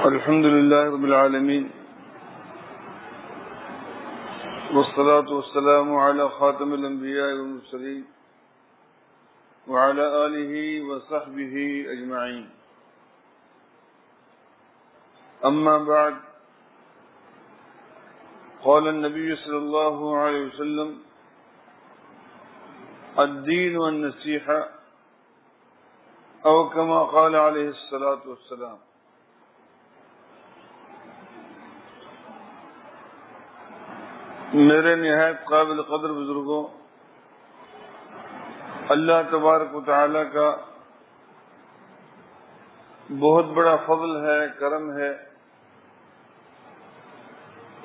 الحمد لله رب العالمين والصلاة والسلام على خاتم الأنبياء والمرسلين وعلى آله وصحبه أجمعين. أما بعد، قال النبي صلى الله عليه وسلم: الدين والنصيحة، أو كما قال عليه الصلاة والسلام. میرے نہایت قابل قدر بزرگوں، اللہ تبارک و تعالی کا بہت بڑا فضل ہے، کرم ہے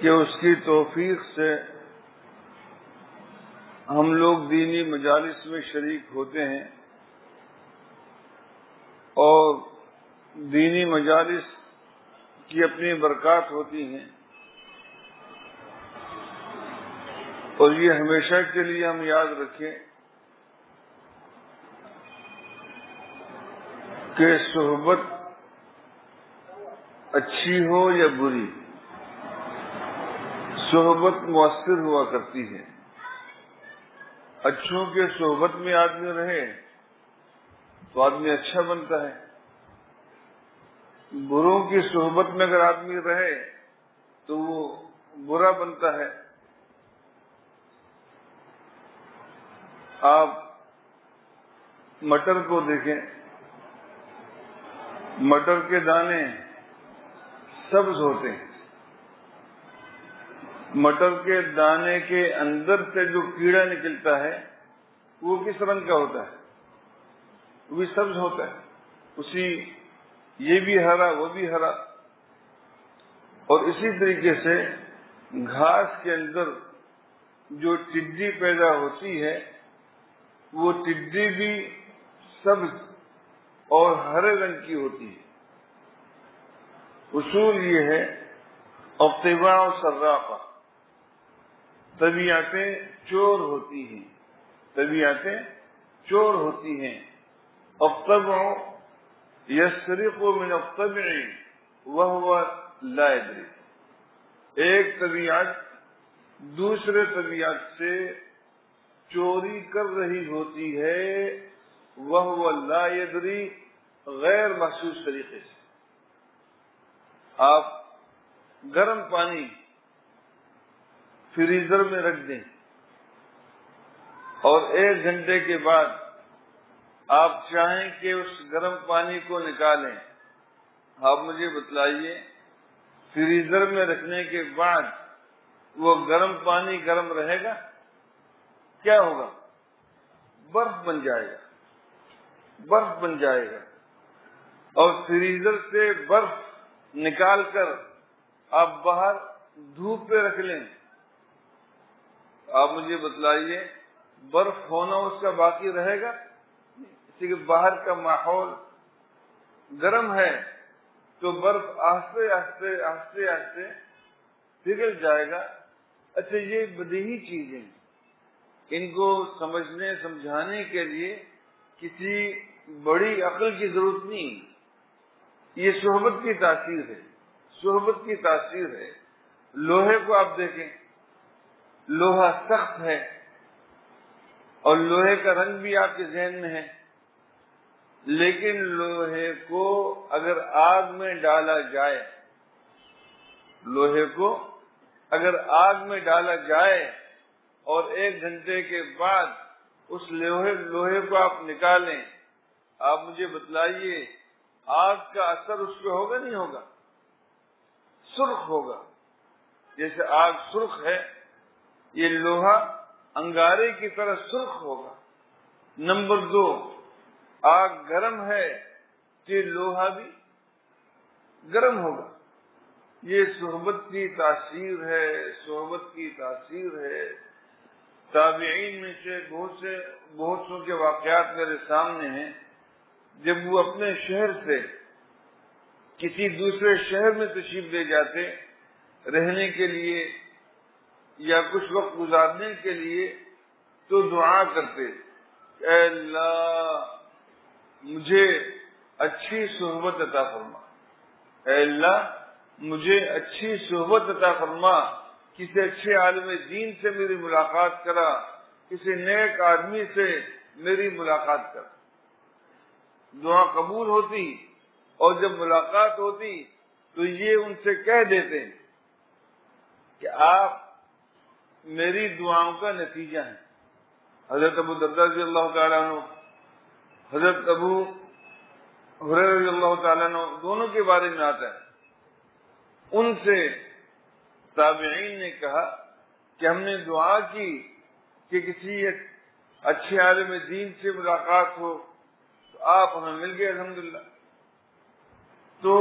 کہ اس کی توفیق سے ہم لوگ دینی مجالس میں شریک ہوتے ہیں، اور دینی مجالس کی اپنی برکات ہوتی ہیں، اور یہ ہمیشہ کے لیے ہم یاد رکھیں کہ صحبت اچھی ہو یا بری، صحبت مؤثر ہوا کرتی ہے۔ اچھوں کے صحبت میں آدمی رہے تو آدمی اچھا بنتا ہے، بروں کی صحبت میں اگر آدمی رہے تو وہ برا بنتا ہے۔ آپ مٹر کو دیکھیں، مٹر کے دانے سبز ہوتے ہیں، مٹر کے دانے کے اندر سے جو کیڑا نکلتا ہے وہ کس رنگ کا ہوتا ہے؟ وہ بھی سبز ہوتا ہے، اسی یہ بھی ہرا وہ بھی ہرا۔ اور اسی طریقے سے گھاس کے اندر جو ٹڈی پیدا ہوتی ہے وہ ٹڈی بھی سبز اور ہرے رنگ کی ہوتی ہے۔ اصول یہ ہے اتباع سراقہ، طبیعتیں چور ہوتی ہیں، طبیعتیں چور ہوتی ہیں۔ الطبع یسرق من الطبع وهو لا يدري، ایک طبیعت دوسرے طبیعت سے چوری کر رہی ہوتی ہے، وهو لا يدري، غیر محسوس طریقے سے۔ آپ گرم پانی فریزر میں رکھ دیں اور 1 گھنٹے کے بعد آپ چاہیں کہ اس گرم پانی کو نکالیں، آپ مجھے بتلائیے فریزر میں رکھنے کے بعد وہ گرم پانی گرم رہے گا؟ کیا ہوگا؟ برف بن جائے گا، برف بن جائے گا۔ اور فریزر سے برف نکال کر آپ باہر دھوپ پہ رکھ لیں، آپ مجھے بتلائیے برف ہونا اس کا باقی رہے گا؟ اسی کہ باہر کا ماحول گرم ہے تو برف آہستہ آہستہ آہستہ آہستہ پگھل جائے گا۔ اچھا، یہ بدیہی چیزیں، ان کو سمجھنے سمجھانے کے لیے کسی بڑی عقل کی ضرورت نہیں، یہ صحبت کی تاثیر ہے، صحبت کی تاثیر ہے۔ لوہے کو آپ دیکھیں، لوہا سخت ہے اور لوہے کا رنگ بھی آپ کے ذہن میں ہے، لیکن لوہے کو اگر آگ میں ڈالا جائے، لوہے کو اگر آگ میں ڈالا جائے اور 1 گھنٹے کے بعد اس لوہے کو آپ نکالیں، آپ مجھے بتلائیے آگ کا اثر اس پہ ہوگا نہیں ہوگا؟ سرخ ہوگا۔ جیسے آگ سرخ ہے، یہ لوہا انگارے کی طرح سرخ ہوگا۔ نمبر 2، آگ گرم ہے تو یہ لوہا بھی گرم ہوگا۔ یہ صحبت کی تاثیر ہے، صحبت کی تاثیر ہے۔ تابعین میں سے بہت سو کے واقعات میرے سامنے ہیں، جب وہ اپنے شہر سے کسی دوسرے شہر میں تشریف لے جاتے رہنے کے لیے یا کچھ وقت گزارنے کے لیے، تو دعا کرتے، اے اللہ مجھے اچھی صحبت عطا فرما، اے اللہ مجھے اچھی صحبت عطا فرما، کسی اچھے عالم دین سے میری ملاقات کرا، کسی نیک آدمی سے میری ملاقات کرا۔ دعا قبول ہوتی اور جب ملاقات ہوتی تو یہ ان سے کہہ دیتے کہ آپ میری دعاؤں کا نتیجہ ہیں۔ حضرت ابو درداء رضی اللہ تعالیٰ عنہ، حضرت ابو ہریرہ رضی اللہ تعالیٰ عنہ، دونوں کے بارے میں آتا ہے، ان سے تابعین نے کہا کہ ہم نے دعا کی کہ کسی اچھے عالم دین سے ملاقات ہو تو آپ ہمیں مل گئے الحمدللہ۔ تو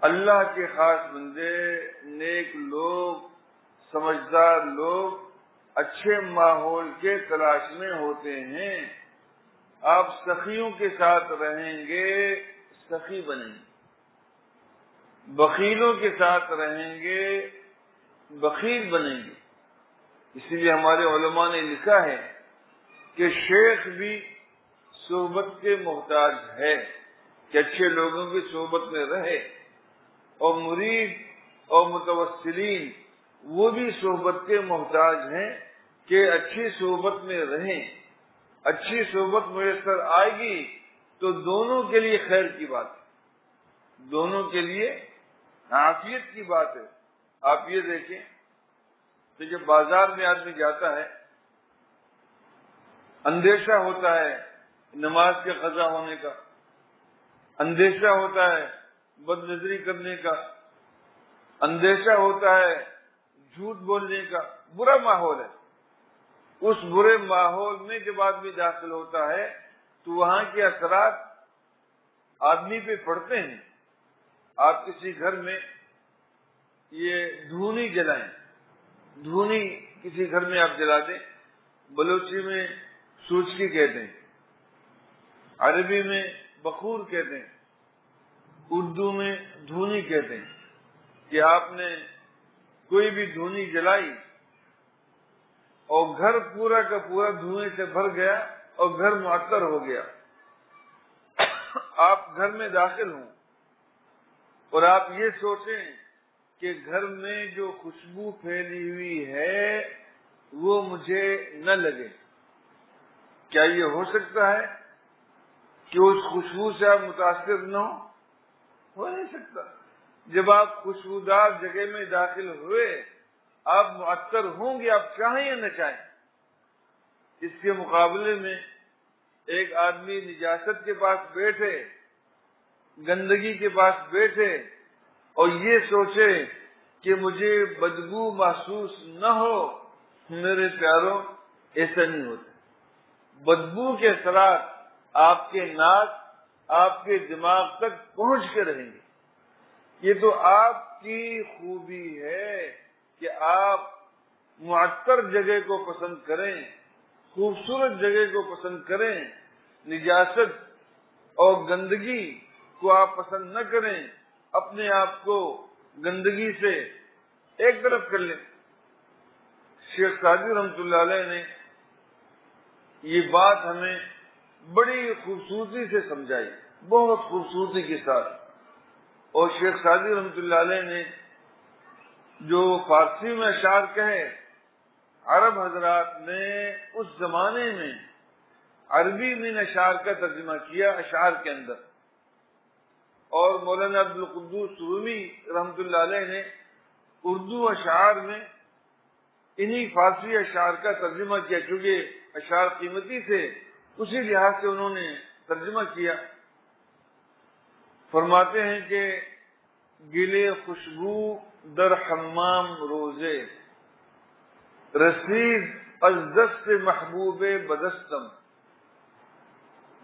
اللہ کے خاص بندے، نیک لوگ، سمجھدار لوگ اچھے ماحول کے تلاش میں ہوتے ہیں۔ آپ سخیوں کے ساتھ رہیں گے، سخی بنیں گے، بخیلوں کے ساتھ رہیں گے، بخیل بنیں گے۔ اسی لیے ہمارے علماء نے لکھا ہے کہ شیخ بھی صحبت کے محتاج ہے کہ اچھے لوگوں کی صحبت میں رہے، اور مرید اور متوسلین وہ بھی صحبت کے محتاج ہیں کہ اچھی صحبت میں رہیں۔ اچھی صحبت میسر آئے گی تو دونوں کے لیے خیر کی بات ہے، دونوں کے لیے عافیت کی بات ہے۔ آپ یہ دیکھیں کہ جب بازار میں آدمی جاتا ہے، اندیشہ ہوتا ہے نماز کے قضا ہونے کا، اندیشہ ہوتا ہے بد نظری کرنے کا، اندیشہ ہوتا ہے جھوٹ بولنے کا، برا ماحول ہے۔ اس برے ماحول میں جب آدمی داخل ہوتا ہے تو وہاں کے اثرات آدمی پہ پڑتے ہیں۔ آپ کسی گھر میں یہ دھونی جلائیں، دھونی کسی گھر میں آپ جلا دیں، بلوچی میں سوچکی کہتے ہیں، عربی میں بخور کہتے ہیں، اردو میں دھونی کہتے ہیں، کہ آپ نے کوئی بھی دھونی جلائی اور گھر پورا کا پورا دھوئیں سے بھر گیا اور گھر معطر ہو گیا۔ آپ گھر میں داخل ہوں اور آپ یہ سوچیں کہ گھر میں جو خوشبو پھیلی ہوئی ہے وہ مجھے نہ لگے، کیا یہ ہو سکتا ہے کہ اس خوشبو سے آپ متاثر نہ ہو نہیں سکتا۔ جب آپ خوشبودار جگہ میں داخل ہوئے آپ معطر ہوں گے، آپ چاہیں یا نہ چاہیں۔ اس کے مقابلے میں ایک آدمی نجاست کے پاس بیٹھے، گندگی کے پاس بیٹھے اور یہ سوچے کہ مجھے بدبو محسوس نہ ہو، میرے پیاروں ایسا نہیں ہوتا۔ بدبو کے اثرات آپ کے ناک، آپ کے دماغ تک پہنچ کے رہیں گے۔ یہ تو آپ کی خوبی ہے کہ آپ معطر جگہ کو پسند کریں، خوبصورت جگہ کو پسند کریں، نجاست اور گندگی کو آپ پسند نہ کریں، اپنے آپ کو گندگی سے ایک طرف کر لیں۔ شیخ سعدی رحمۃ اللہ علیہ نے یہ بات ہمیں بڑی خوبصورتی سے سمجھائی، بہت خوبصورتی کے ساتھ۔ اور شیخ سعدی رحمۃ اللہ علیہ نے جو فارسی میں اشعار کہے، عرب حضرات نے اس زمانے میں عربی میں اشعار کا ترجمہ کیا اشعار کے اندر، اور مولانا عبد القدوس رومی رحمۃ اللہ علیہ نے اردو اشعار میں انہی فارسی اشعار کا ترجمہ کیا، کیونکہ اشعار قیمتی تھے، اسی لحاظ سے انہوں نے ترجمہ کیا۔ فرماتے ہیں کہ گلے خوشبو در حمام روزے، رسید از دست محبوب بدستم،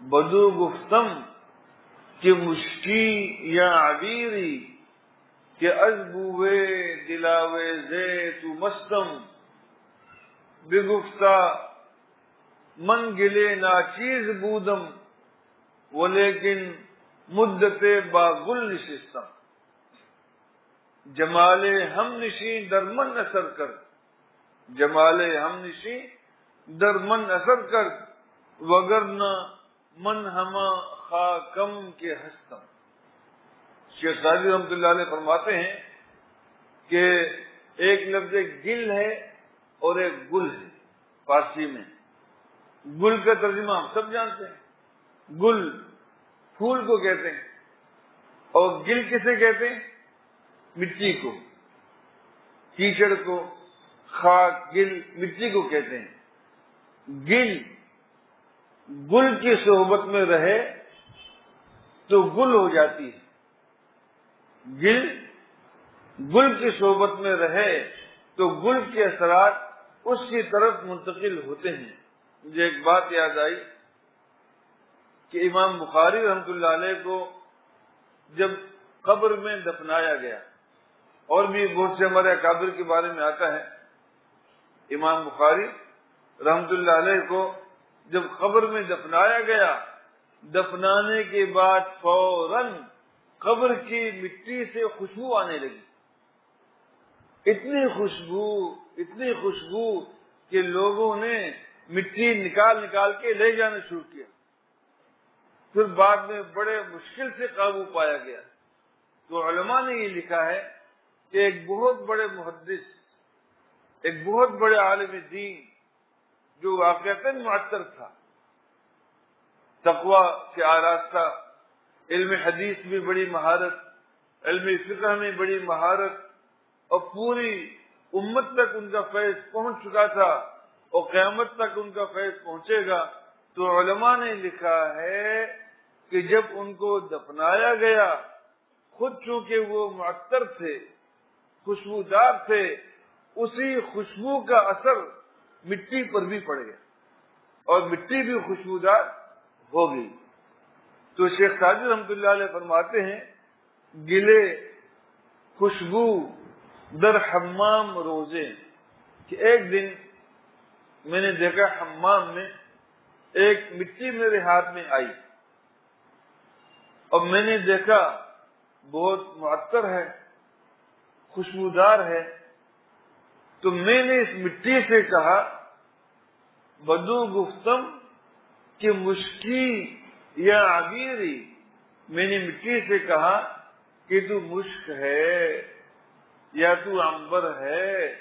بدو گفتم کہ مشکی یا عبیری، کہ از بوے دلاوے زے تو مستم، بگفتا من گلے ناچیز بودم ولیکن مدت با گل نشستم، جمال ہم نشین در من اثر کر، جمال ہم نشین در من اثر کر، وگرنہ من ہما خاکم کے ہستم۔ شیخ سعدی رحمۃ اللہ علیہ فرماتے ہیں کہ ایک لفظ گل ہے اور ایک گل ہے فارسی میں. گل کا ترجمہ ہم سب جانتے ہیں، گل پھول کو کہتے ہیں، اور گل کسے کہتے ہیں؟ مٹی کو، کیچڑ کو، خاک، گل مٹی کو کہتے ہیں. گل گل کی صحبت میں رہے تو گل ہو جاتی ہے، گل گل کی صحبت میں رہے تو گل کے اثرات اس کی طرف منتقل ہوتے ہیں. مجھے ایک بات یاد آئی کہ امام بخاری رحمۃ اللہ علیہ کو جب قبر میں دفنایا گیا، اور بھی بہت سے ہمارے اکابر کے بارے میں آتا ہے، امام بخاری رحمۃ اللہ علیہ کو جب قبر میں دفنایا گیا، دفنانے کے بعد فوراً قبر کی مٹی سے خوشبو آنے لگی. اتنی خوشبو کہ لوگوں نے مٹی نکال نکال کے لے جانا شروع کیا. پھر بعد میں بڑے مشکل سے قابو پایا گیا. تو علماء نے یہ لکھا ہے کہ ایک بہت بڑے محدث، ایک بہت بڑے عالم دین جو واقعتاً معطر تھا، تقوی سے آراستہ، علم حدیث میں بڑی مہارت، علم فقہ میں بڑی مہارت، اور پوری امت تک ان کا فیض پہنچ چکا تھا اور قیامت تک ان کا فیض پہنچے گا. تو علماء نے لکھا ہے کہ جب ان کو دفنایا گیا، خود چونکہ وہ معطر تھے، خوشبودار تھے، اسی خوشبو کا اثر مٹی پر بھی پڑ گیا اور مٹی بھی خوشبودار ہو گئی. تو شیخ سعدی رحمۃ اللہ علیہ فرماتے ہیں، گلے خوشبو در حمام روزے، کہ ایک دن میں نے دیکھا حمام میں ایک مٹی میرے ہاتھ میں آئی اور میں نے دیکھا بہت معطر ہے، خوشبودار ہے. تو میں نے اس مٹی سے کہا، بدو گفتم کہ مشکی یا عبیری، میں نے مٹی سے کہا کہ تو مشک ہے یا تو عنبر ہے،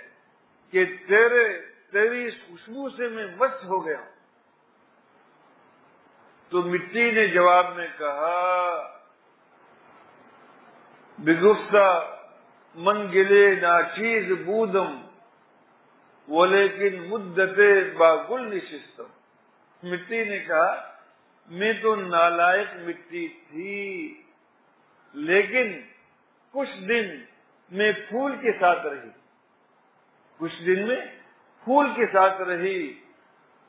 کہ تیری اس خوشبو سے میں مست ہو گیا. تو مٹی نے جواب میں کہا، بگفتہ من گلے ناچیز بودم ولیکن مدت با گل نشستم. مٹی نے کہا، میں تو نالائق مٹی تھی، لیکن کچھ دن میں پھول کے ساتھ رہی، کچھ دن میں پھول کے ساتھ رہی.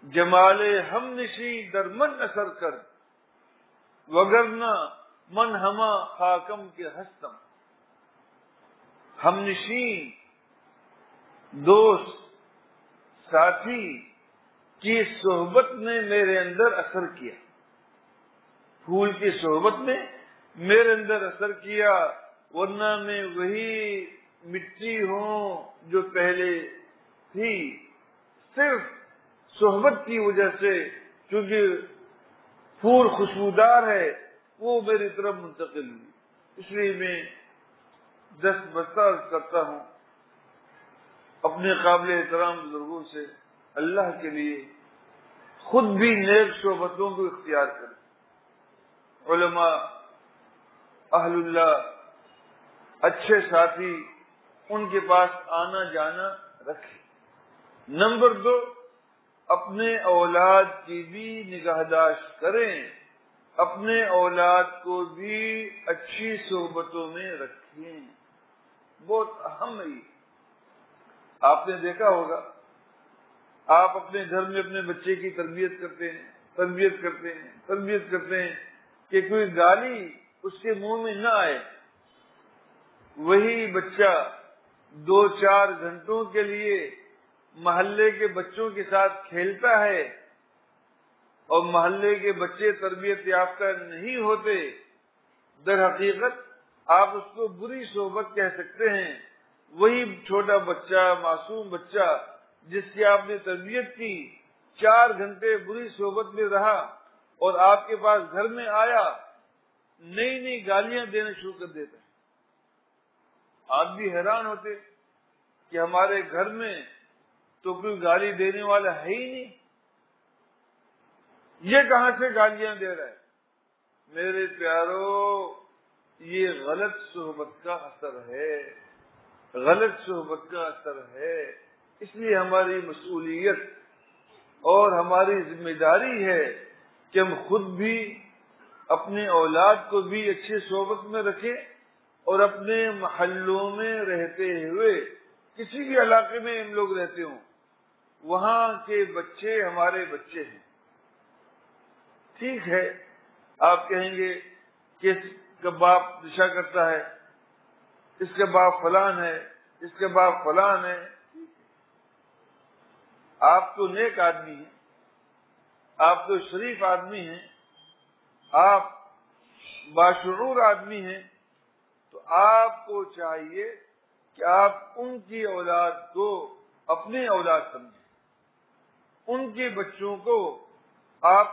جمال ہم نشی در من اثر کر، وگرنہ من ہما خاکم کے ہستم. ہم نشین، دوست، ساتھی کی صحبت نے میرے اندر اثر کیا، پھول کی صحبت نے میرے اندر اثر کیا، ورنہ میں وہی مٹی ہوں جو پہلے تھی. صرف صحبت کی وجہ سے، چونکہ پھول خوشبودار ہے، وہ میری طرف منتقل ہوئی. اس لیے میں دست بستہ کرتا ہوں اپنے قابل احترام بزرگوں سے، اللہ کے لیے خود بھی نیک صحبتوں کو اختیار کریں. علماء، اہل اللہ، اچھے ساتھی، ان کے پاس آنا جانا رکھیں. نمبر 2، اپنے اولاد کی بھی نگہداشت کریں، اپنے اولاد کو بھی اچھی صحبتوں میں رکھیں. بہت اہم ہے یہ. آپ نے دیکھا ہوگا، آپ اپنے گھر میں اپنے بچے کی تربیت کرتے ہیں کہ کوئی گالی اس کے منہ میں نہ آئے. وہی بچہ 2-4 گھنٹوں کے لیے محلے کے بچوں کے ساتھ کھیلتا ہے اور محلے کے بچے تربیت یافتہ نہیں ہوتے، در حقیقت آپ اس کو بری صحبت کہہ سکتے ہیں. وہی چھوٹا بچہ، معصوم بچہ جس کی آپ نے تربیت کی، 4 گھنٹے بری صحبت میں رہا اور آپ کے پاس گھر میں آیا، نئی نئی گالیاں دینا شروع کر دیتا ہے. آپ بھی حیران ہوتے کہ ہمارے گھر میں تو کوئی گالی دینے والا ہے ہی نہیں، یہ کہاں سے گالیاں دے رہا ہے؟ میرے پیارو، یہ غلط صحبت کا اثر ہے، غلط صحبت کا اثر ہے۔ اس لیے ہماری مسئولیت اور ہماری ذمہ داری ہے کہ ہم خود بھی اپنے اولاد کو بھی اچھی صحبت میں رکھیں، اور اپنے محلوں میں رہتے ہوئے کسی بھی علاقے میں ہم لوگ رہتے ہوں، وہاں کے بچے ہمارے بچے ہیں۔ ٹھیک ہے، آپ کہیں گے کہ اس کا باپ نشہ کرتا ہے، اس کا باپ فلان ہے، اس کا باپ فلان ہے۔ آپ تو نیک آدمی ہیں، آپ تو شریف آدمی ہیں، آپ باشعور آدمی ہیں، تو آپ کو چاہیے کہ آپ ان کی اولاد کو اپنی اولاد سمجھیں، ان کے بچوں کو آپ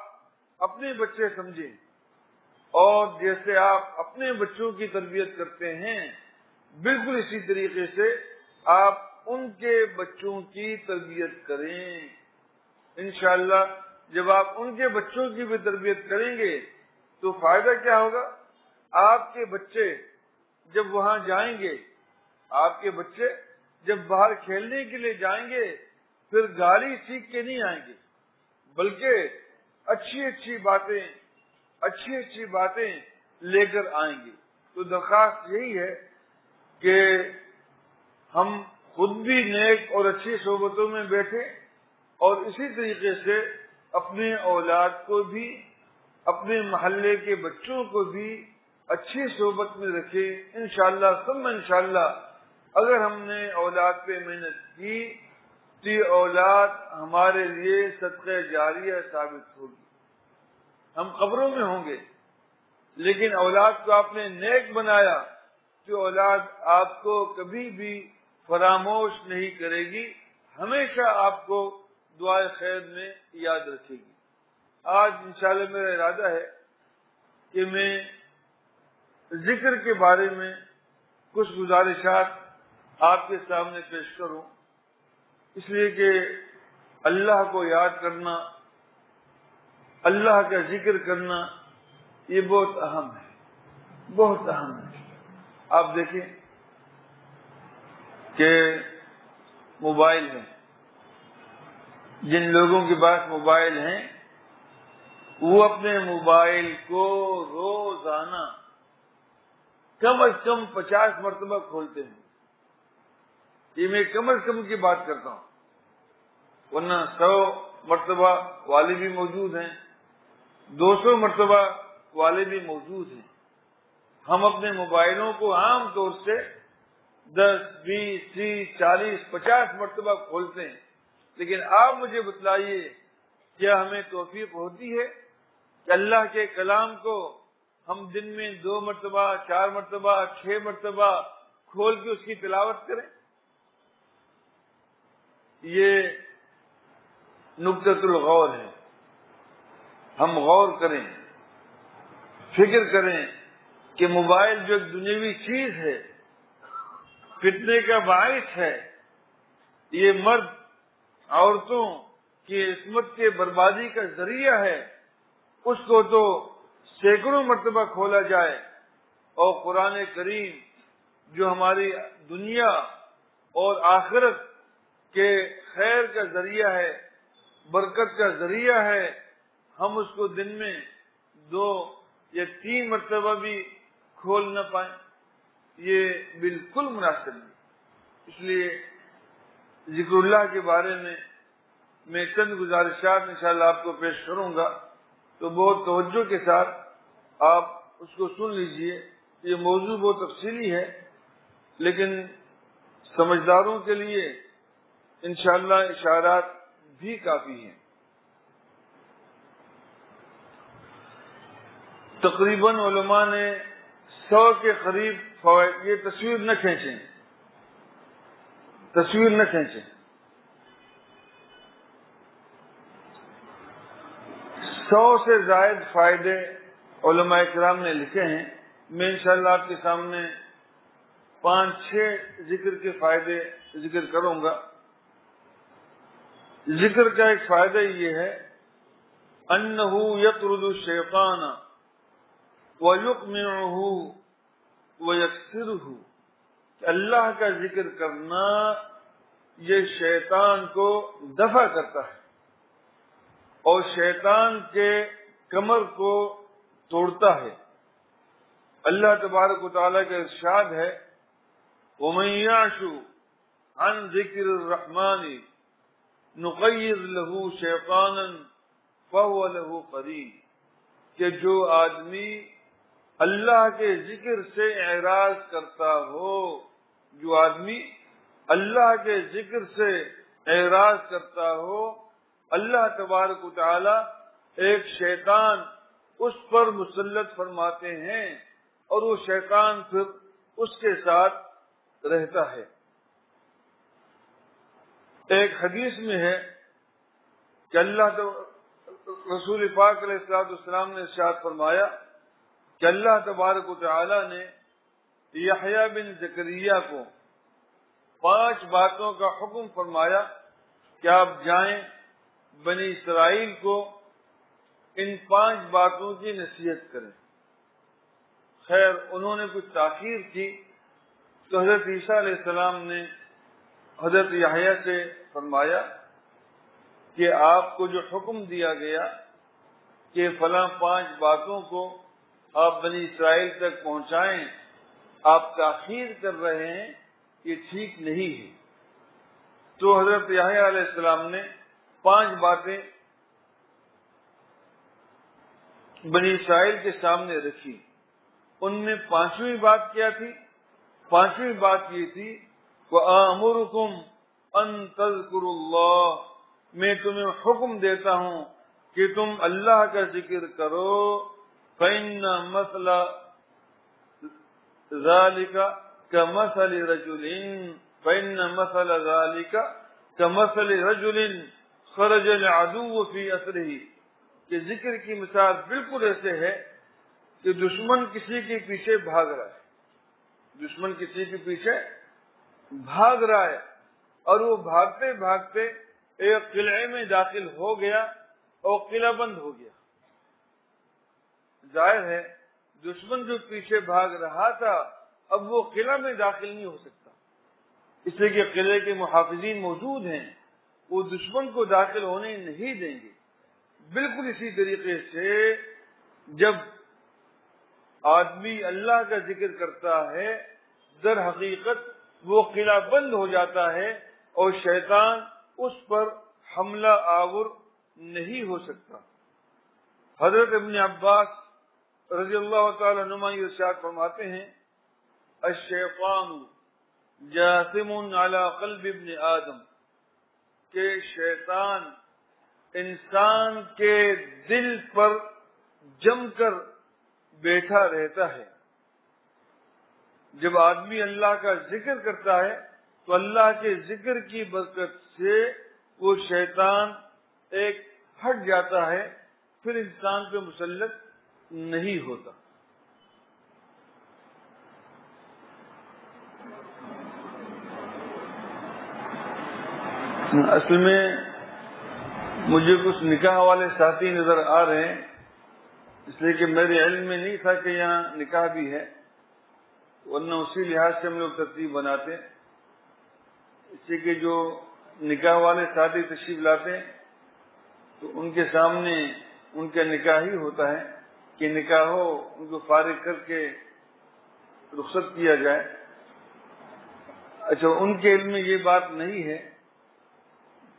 اپنے بچے سمجھیں، اور جیسے آپ اپنے بچوں کی تربیت کرتے ہیں بالکل اسی طریقے سے آپ ان کے بچوں کی تربیت کریں۔ انشاءاللہ جب آپ ان کے بچوں کی بھی تربیت کریں گے تو فائدہ کیا ہوگا؟ آپ کے بچے جب وہاں جائیں گے، آپ کے بچے جب باہر کھیلنے کے لیے جائیں گے، پھر گالی سیکھ کے نہیں آئیں گے، بلکہ اچھی اچھی باتیں لے کر آئیں گے۔ تو درخواست یہی ہے کہ ہم خود بھی نیک اور اچھی صحبتوں میں بیٹھیں، اور اسی طریقے سے اپنے اولاد کو بھی، اپنے محلے کے بچوں کو بھی اچھی صحبت میں رکھیں۔ انشاءاللہ ثم انشاءاللہ اگر ہم نے اولاد پہ محنت کی تو یہ اولاد ہمارے لیے صدقہ جاریہ ثابت ہوگی۔ ہم قبروں میں ہوں گے، لیکن اولاد کو آپ نے نیک بنایا تو اولاد آپ کو کبھی بھی فراموش نہیں کرے گی، ہمیشہ آپ کو دعائے خیر میں یاد رکھے گی۔ آج انشاءاللہ میرا ارادہ ہے کہ میں ذکر کے بارے میں کچھ گزارشات آپ کے سامنے پیش کروں، اس لیے کہ اللہ کو یاد کرنا، اللہ کا ذکر کرنا یہ بہت اہم ہے، بہت اہم ہے۔ آپ دیکھیں کہ موبائل ہے، جن لوگوں کے پاس موبائل ہیں وہ اپنے موبائل کو روزانہ کم از کم 50 مرتبہ کھولتے ہیں۔ یہ میں کم از کم کی بات کرتا ہوں، ورنہ 100 مرتبہ والے بھی موجود ہیں، 200 مرتبہ والے بھی موجود ہیں۔ ہم اپنے موبائلوں کو عام طور سے 10 20 30 40 50 مرتبہ کھولتے ہیں، لیکن آپ مجھے بتلائیے کیا ہمیں توفیق ہوتی ہے کہ اللہ کے کلام کو ہم دن میں 2 مرتبہ 4 مرتبہ 6 مرتبہ کھول کے اس کی تلاوت کریں؟ یہ نقطۃ الغور ہے۔ ہم غور کریں، فکر کریں کہ موبائل جو ایک دنیاوی چیز ہے، فتنے کا باعث ہے، یہ مرد عورتوں کی عصمت کے بربادی کا ذریعہ ہے، اس کو تو سینکڑوں مرتبہ کھولا جائے، اور قرآن کریم جو ہماری دنیا اور آخرت کے خیر کا ذریعہ ہے، برکت کا ذریعہ ہے، ہم اس کو دن میں 2 یا 3 مرتبہ بھی کھول نہ پائیں، یہ بالکل مناسب نہیں۔ اس لیے ذکر اللہ کے بارے میں چند گزارشات انشاءاللہ آپ کو پیش کروں گا، تو بہت توجہ کے ساتھ آپ اس کو سن لیجئے۔ یہ موضوع بہت تفصیلی ہے، لیکن سمجھداروں کے لیے انشاءاللہ اشارات بھی کافی ہیں۔ تقریباً علماء نے 100 کے قریب فوائد، یہ تصویر نہ کھینچیں، تصویر نہ کھینچیں، 100 سے زائد فائدے علماء کرام نے لکھے ہیں۔ میں انشاءاللہ آپ کے سامنے 5-6 ذکر کے فائدے ذکر کروں گا۔ ذکر کا ایک فائدہ یہ ہے انہ یطرد الشیطان ویقمعہ ویکسرہ، کہ اللہ کا ذکر کرنا یہ شیطان کو دفع کرتا ہے اور شیطان کے کمر کو توڑتا ہے۔ اللہ تبارک و تعالیٰ کا ارشاد ہے وَمَن يَعْشُ عَن ذِكْرِ الرَّحْمَنِ نُقَيِّضْ لَهُ شَيْطَانًا فَهُوَ لَهُ قَرِينٌ، کہ جو آدمی اللہ کے ذکر سے اعراض کرتا ہو، جو آدمی اللہ کے ذکر سے اعراض کرتا ہو، اللہ تبارک و تعالی ایک شیطان اس پر مسلط فرماتے ہیں اور وہ شیطان پھر اس کے ساتھ رہتا ہے۔ ایک حدیث میں ہے کہ رسول پاک علیہ السلام نے ارشاد فرمایا کہ اللہ تبارک و تعالی نے یحییٰ بن زکریا کو 5 باتوں کا حکم فرمایا کہ آپ جائیں بنی اسرائیل کو ان 5 باتوں کی نصیحت کریں۔ خیر انہوں نے کچھ تاخیر کی تو حضرت عیسیٰ علیہ السلام نے حضرت یحییٰ سے فرمایا کہ آپ کو جو حکم دیا گیا کہ فلاں 5 باتوں کو آپ بنی اسرائیل تک پہنچائیں، آپ تاخیر کر رہے ہیں، یہ ٹھیک نہیں ہے۔ تو حضرت یحییٰ علیہ السلام نے 5 باتیں بنی اسرائیل کے سامنے رکھی۔ ان میں 5ویں بات کیا تھی؟ 5ویں بات یہ تھی وَآمُرُكُمْ أَن تَذْكُرُوا اللَّهَ، میں تمہیں حکم دیتا ہوں کہ تم اللہ کا ذکر کرو، فَإِنَّ مَثَلَ ذَلِكَ كَمَثَلِ رَجُلٍ فَإِنَّ مَثَلَ ذَلِكَ كَمَثَلِ رَجُلٍ خَرَجَ الْعَدُوُّ فِي أَثْرِهِ، کہ ذکر کی مثال بالکل ایسے ہے کہ دشمن کسی کے پیچھے بھاگ رہا ہے، دشمن کسی کے پیچھے بھاگ رہا ہے اور وہ بھاگتے بھاگتے ایک قلعے میں داخل ہو گیا اور قلعہ بند ہو گیا۔ ظاہر ہے دشمن جو پیچھے بھاگ رہا تھا اب وہ قلعہ میں داخل نہیں ہو سکتا، اس لیے کہ قلعے کے محافظین موجود ہیں، وہ دشمن کو داخل ہونے نہیں دیں گے۔ بالکل اسی طریقے سے جب آدمی اللہ کا ذکر کرتا ہے در حقیقت وہ قلعہ بند ہو جاتا ہے اور شیطان اس پر حملہ آور نہیں ہو سکتا۔ حضرت ابن عباس رضی اللہ تعالی عنہما ارشاد فرماتے ہیں الشیطان جاثم علی قلب ابن آدم، کہ شیطان انسان کے دل پر جم کر بیٹھا رہتا ہے۔ جب آدمی اللہ کا ذکر کرتا ہے تو اللہ کے ذکر کی برکت سے وہ شیطان ایک ہٹ جاتا ہے، پھر انسان پہ مسلط نہیں ہوتا۔ اصل میں مجھے کچھ نکاح والے ساتھی نظر آ رہے ہیں، اس لیے کہ میرے علم میں نہیں تھا کہ یہاں نکاح بھی ہے، ورنہ اسی لحاظ سے ہم لوگ ترتیب بناتے ہیں۔ اس لیے کہ جو نکاح والے ساتھی تشریف لاتے ہیں تو ان کے سامنے ان کا نکاح ہی ہوتا ہے کہ نکاح ہو، ان کو فارغ کر کے رخصت کیا جائے۔ اچھا، ان کے علم میں یہ بات نہیں ہے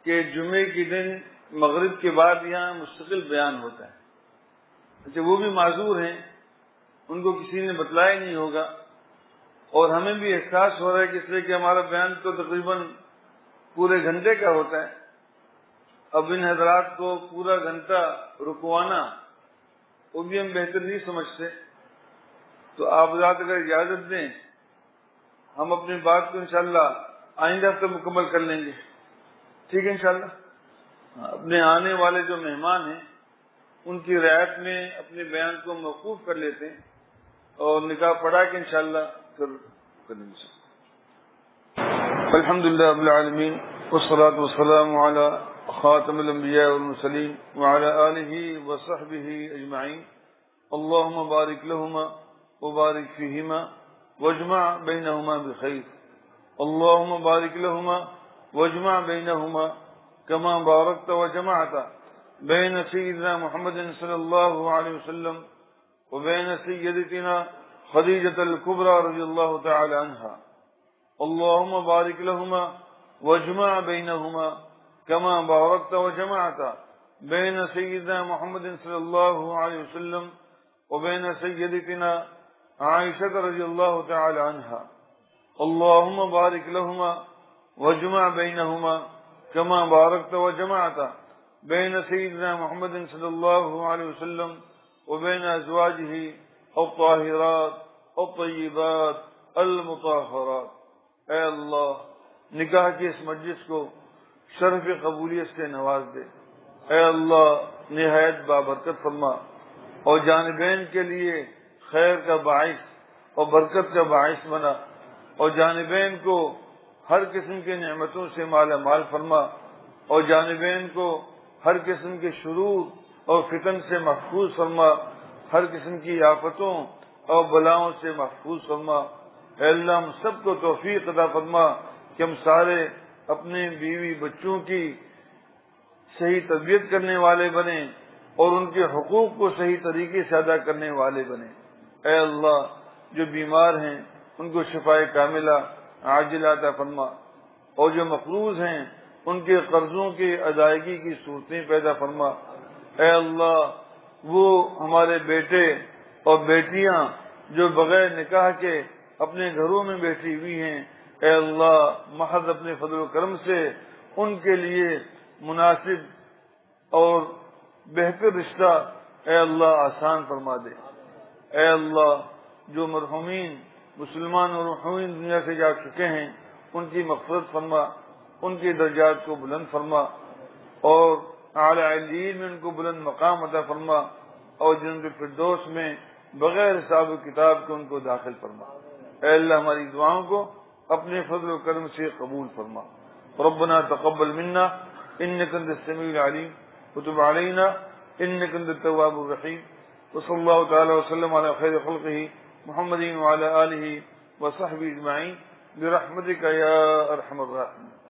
کہ جمعے کے دن مغرب کے بعد یہاں مستقل بیان ہوتا ہے۔ اچھا، وہ بھی معذور ہیں، ان کو کسی نے بتلایا نہیں ہوگا، اور ہمیں بھی احساس ہو رہا ہے کہ اس لیے کہ ہمارا بیان تو تقریباً پورے گھنٹے کا ہوتا ہے، اب ان حضرات کو پورا گھنٹہ رکوانا وہ بھی ہم بہتر نہیں سمجھتے، تو آپ حضرات اگر اجازت دیں ہم اپنی بات کو انشاءاللہ آئندہ ہفتے مکمل کر لیں گے، ٹھیک ہے انشاءاللہ۔ اپنے آنے والے جو مہمان ہیں ان کی رعایت میں اپنے بیان کو موقوف کر لیتے ہیں اور نکاح پڑھا کہ انشاءاللہ پھر کریں گے. الحمدللہ رب العالمین والصلاة والسلام علی خاتم الانبیاء والمرسلین وعلی آلہ وصحبہ اجمعین. اللہم بارک لہما وبارک فیہما واجمع بینہما بخیر. اللہم بارک لہما واجمع بینہما کما بارکت وجمعت بین سیدنا محمد صلی اللہ علیہ وسلم وبین سیدتنا خدیجة الکبریٰ رضی اللہ تعالی عنہا. اللہم بارک لہما واجمع بینہما کما بارکت وجمعت بین سیدنا محمد صلی اللہ علیہ وسلم وبین سیدتنا عائشہ رضی اللہ تعالی عنہا. اللہم بارک لہما واجمع بینہما کما بارکت وجمعت بین سیدنا محمد صلی اللہ علیہ وسلم وبین ازواجہ الطاہرات الطیبات المطہرات. اے اللہ نکاح کی اس مجلس کو شرف قبولیت سے نواز دے. اے اللہ نہایت بابرکت فرما اور جانبین کے لیے خیر کا باعث اور برکت کا باعث بنا اور جانبین کو ہر قسم کی نعمتوں سے مالا مال فرما اور جانبین کو ہر قسم کے شرور اور فتن سے محفوظ فرما، ہر قسم کی آفتوں اور بلاؤں سے محفوظ فرما. اے اللہ ہم سب کو توفیق عطا فرما کہ ہم سارے اپنے بیوی بچوں کی صحیح تربیت کرنے والے بنیں اور ان کے حقوق کو صحیح طریقے سے ادا کرنے والے بنیں. اے اللہ جو بیمار ہیں ان کو شفائے کاملہ عاجلہ عطا فرما اور جو مقروض ہیں ان کے قرضوں کی ادائیگی کی صورتیں پیدا فرما. اے اللہ وہ ہمارے بیٹے اور بیٹیاں جو بغیر نکاح کے اپنے گھروں میں بیٹھی ہوئی ہیں، اے اللہ محض اپنے فضل و کرم سے ان کے لیے مناسب اور بہتر رشتہ اے اللہ آسان فرما دے. اے اللہ جو مرحومین مسلمان اور مرحومین دنیا سے جا چکے ہیں ان کی مغفرت فرما، ان کے درجات کو بلند فرما اور اعلی علیین میں ان کو بلند مقام عطا فرما اور جنت الفردوس میں بغیر حساب و کتاب کے ان کو داخل فرما. اے اللہ ہماری دعاؤں کو اپنے فضل و کرم سے قبول فرما. ربنا تقبل منا انك انت السميع العليم وتب علينا انك انت التواب الرحيم. وصلى الله تعالى وسلم على خير خلقه محمد وعلى آله وصحبه اجمعين برحمتك يا ارحم الراحمين.